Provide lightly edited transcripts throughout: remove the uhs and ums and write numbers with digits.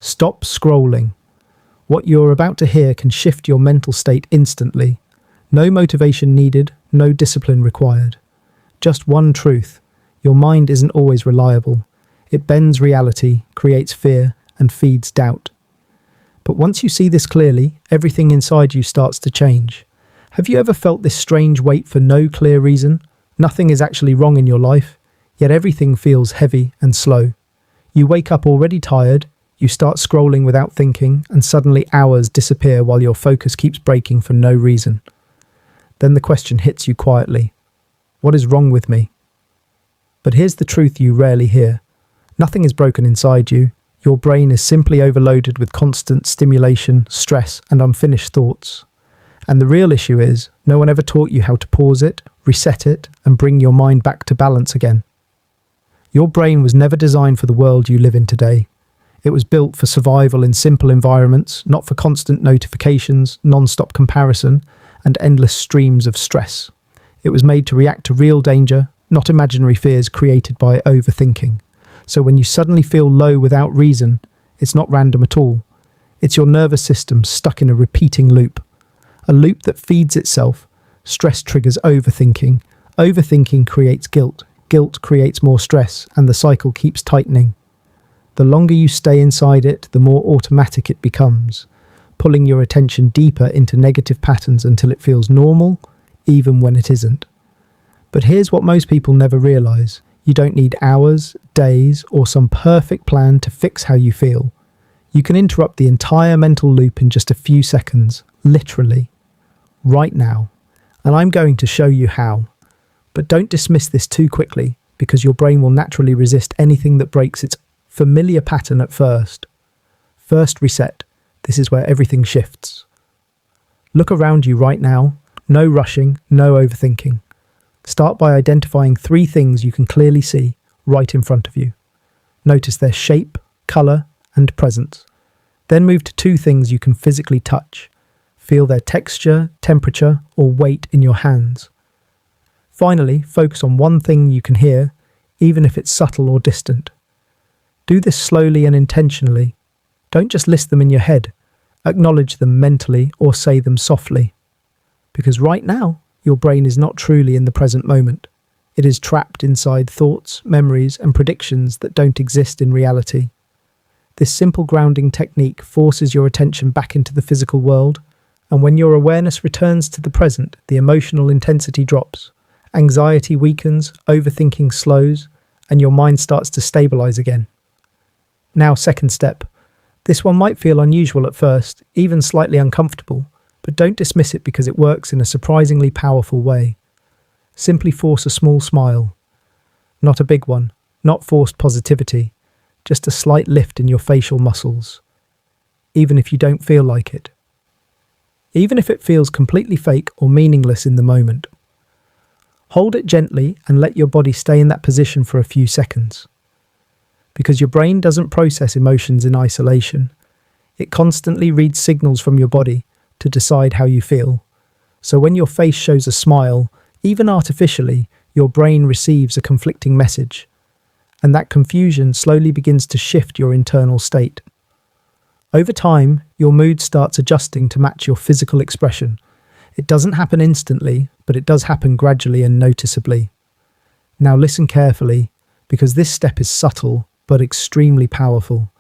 Stop scrolling. What you're about to hear can shift your mental state instantly. No motivation needed, no discipline required. Just one truth. Your mind isn't always reliable. It bends reality, creates fear, and feeds doubt. But once you see this clearly, everything inside you starts to change. Have you ever felt this strange weight for no clear reason? Nothing is actually wrong in your life, yet everything feels heavy and slow. You wake up already tired, you start scrolling without thinking, and suddenly hours disappear while your focus keeps breaking for no reason. Then the question hits you quietly. What is wrong with me? But here's the truth you rarely hear. Nothing is broken inside you. Your brain is simply overloaded with constant stimulation, stress, and unfinished thoughts. And the real issue is, no one ever taught you how to pause it, reset it, and bring your mind back to balance again. Your brain was never designed for the world you live in today. It was built for survival in simple environments, not for constant notifications, non-stop comparison, and endless streams of stress. It was made to react to real danger, not imaginary fears created by overthinking. So when you suddenly feel low without reason, it's not random at all. It's your nervous system stuck in a repeating loop. A loop that feeds itself. Stress triggers overthinking. Overthinking creates guilt. Guilt creates more stress, and the cycle keeps tightening. The longer you stay inside it, the more automatic it becomes, pulling your attention deeper into negative patterns until it feels normal, even when it isn't. But here's what most people never realize. You don't need hours, days, or some perfect plan to fix how you feel. You can interrupt the entire mental loop in just a few seconds, literally, right now. And I'm going to show you how. But don't dismiss this too quickly, because your brain will naturally resist anything that breaks its familiar pattern at first. First, reset. This is where everything shifts. Look around you right now. No rushing, no overthinking. Start by identifying 3 things you can clearly see right in front of you. Notice their shape, colour, and presence. Then move to 2 things you can physically touch. Feel their texture, temperature, or weight in your hands. Finally, focus on 1 thing you can hear, even if it's subtle or distant. Do this slowly and intentionally. Don't just list them in your head. Acknowledge them mentally or say them softly. Because right now, your brain is not truly in the present moment. It is trapped inside thoughts, memories, and predictions that don't exist in reality. This simple grounding technique forces your attention back into the physical world, and when your awareness returns to the present, the emotional intensity drops. Anxiety weakens, overthinking slows, and your mind starts to stabilize again. Now, second step. This one might feel unusual at first, even slightly uncomfortable, but don't dismiss it because it works in a surprisingly powerful way. Simply force a small smile. Not a big one, not forced positivity, just a slight lift in your facial muscles. Even if you don't feel like it. Even if it feels completely fake or meaningless in the moment. Hold it gently and let your body stay in that position for a few seconds. Because your brain doesn't process emotions in isolation. It constantly reads signals from your body to decide how you feel. So when your face shows a smile, even artificially, your brain receives a conflicting message. And that confusion slowly begins to shift your internal state. Over time, your mood starts adjusting to match your physical expression. It doesn't happen instantly, but it does happen gradually and noticeably. Now listen carefully, because this step is subtle, but extremely powerful.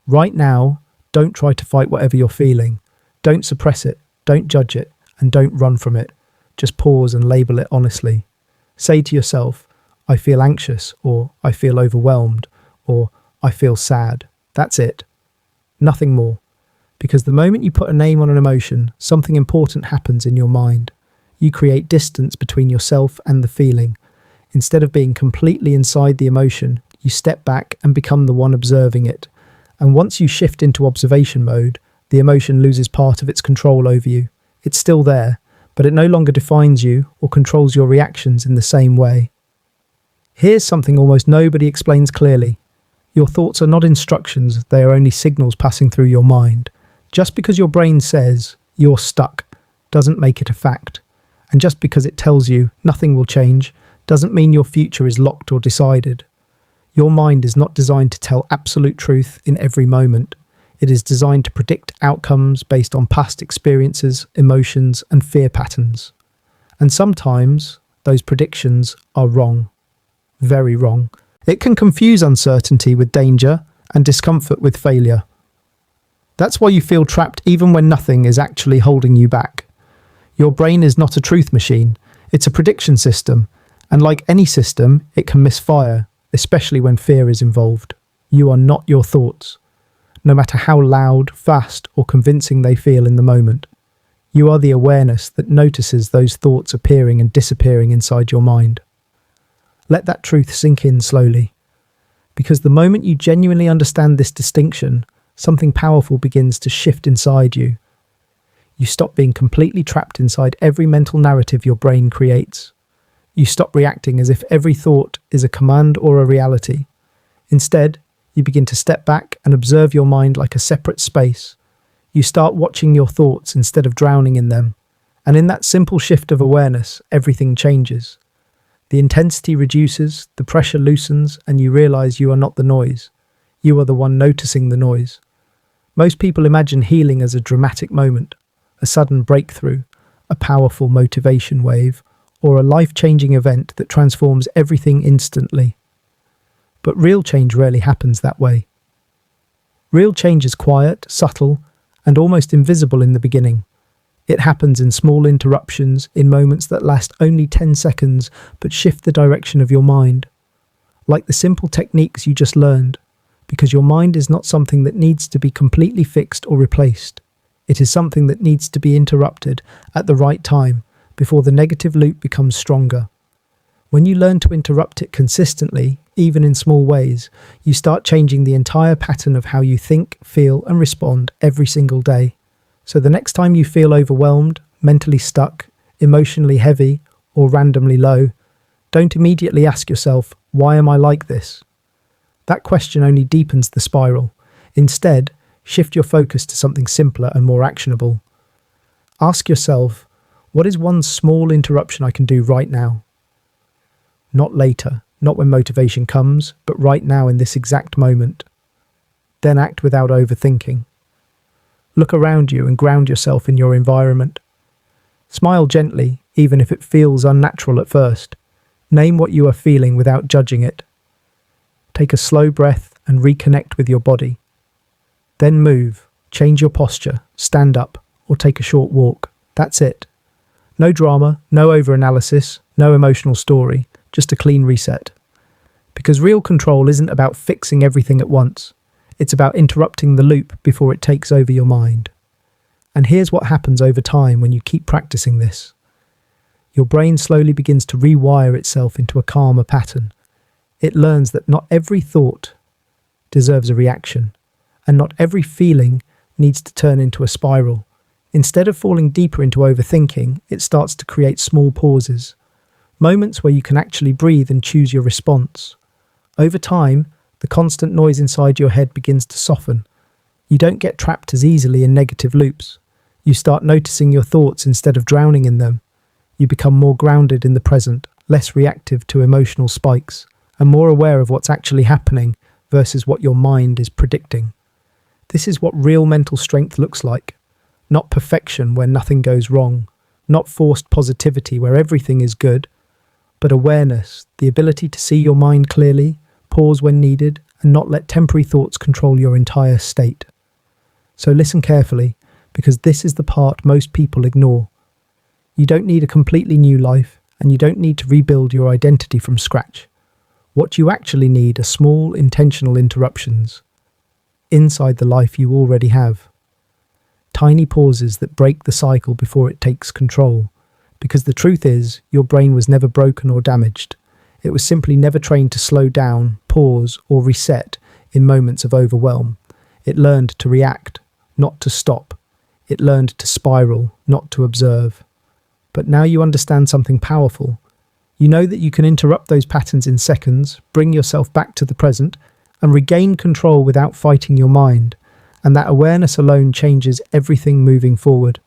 Right now, don't try to fight whatever you're feeling. Don't suppress it, don't judge it, and don't run from it. Just pause and label it honestly. Say to yourself, I feel anxious, or I feel overwhelmed, or I feel sad. That's it. Nothing more. Because the moment you put a name on an emotion, something important happens in your mind. You create distance between yourself and the feeling. Instead of being completely inside the emotion, you step back and become the one observing it. And once you shift into observation mode, the emotion loses part of its control over you. It's still there, but it no longer defines you or controls your reactions in the same way. Here's something almost nobody explains clearly. Your thoughts are not instructions, they are only signals passing through your mind. Just because your brain says, you're stuck, doesn't make it a fact. And just because it tells you nothing will change, doesn't mean your future is locked or decided. Your mind is not designed to tell absolute truth in every moment. It is designed to predict outcomes based on past experiences, emotions, and fear patterns. And sometimes those predictions are wrong. Very wrong. It can confuse uncertainty with danger and discomfort with failure. That's why you feel trapped even when nothing is actually holding you back. Your brain is not a truth machine. It's a prediction system. And like any system, it can misfire, especially when fear is involved. You are not your thoughts, no matter how loud, fast, or convincing they feel in the moment. You are the awareness that notices those thoughts appearing and disappearing inside your mind. Let that truth sink in slowly, because the moment you genuinely understand this distinction, something powerful begins to shift inside you. You stop being completely trapped inside every mental narrative your brain creates. You stop reacting as if every thought is a command or a reality. Instead, you begin to step back and observe your mind like a separate space. You start watching your thoughts instead of drowning in them. And in that simple shift of awareness, everything changes. The intensity reduces, the pressure loosens, and you realize you are not the noise. You are the one noticing the noise. Most people imagine healing as a dramatic moment, a sudden breakthrough, a powerful motivation wave, or a life-changing event that transforms everything instantly. But real change rarely happens that way. Real change is quiet, subtle, and almost invisible in the beginning. It happens in small interruptions, in moments that last only 10 seconds but shift the direction of your mind. Like the simple techniques you just learned, because your mind is not something that needs to be completely fixed or replaced. It is something that needs to be interrupted at the right time before the negative loop becomes stronger. When you learn to interrupt it consistently, even in small ways, you start changing the entire pattern of how you think, feel, and respond every single day. So the next time you feel overwhelmed, mentally stuck, emotionally heavy, or randomly low, don't immediately ask yourself, why am I like this? That question only deepens the spiral. Instead, shift your focus to something simpler and more actionable. Ask yourself, what is one small interruption I can do right now? Not later, not when motivation comes, but right now in this exact moment. Then act without overthinking. Look around you and ground yourself in your environment. Smile gently, even if it feels unnatural at first. Name what you are feeling without judging it. Take a slow breath and reconnect with your body. Then move, change your posture, stand up, or take a short walk. That's it. No drama, no overanalysis, no emotional story, just a clean reset. Because real control isn't about fixing everything at once. It's about interrupting the loop before it takes over your mind. And here's what happens over time when you keep practicing this. Your brain slowly begins to rewire itself into a calmer pattern. It learns that not every thought deserves a reaction, and not every feeling needs to turn into a spiral. Instead of falling deeper into overthinking, it starts to create small pauses, moments where you can actually breathe and choose your response. Over time, the constant noise inside your head begins to soften. You don't get trapped as easily in negative loops. You start noticing your thoughts instead of drowning in them. You become more grounded in the present, less reactive to emotional spikes, and more aware of what's actually happening versus what your mind is predicting. This is what real mental strength looks like. Not perfection where nothing goes wrong, not forced positivity where everything is good, but awareness, the ability to see your mind clearly, pause when needed, and not let temporary thoughts control your entire state. So listen carefully, because this is the part most people ignore. You don't need a completely new life, and you don't need to rebuild your identity from scratch. What you actually need are small, intentional interruptions inside the life you already have. Tiny pauses that break the cycle before it takes control. Because the truth is, your brain was never broken or damaged. It was simply never trained to slow down, pause, or reset in moments of overwhelm. It learned to react, not to stop. It learned to spiral, not to observe. But now you understand something powerful. You know that you can interrupt those patterns in seconds, bring yourself back to the present, and regain control without fighting your mind. And that awareness alone changes everything moving forward.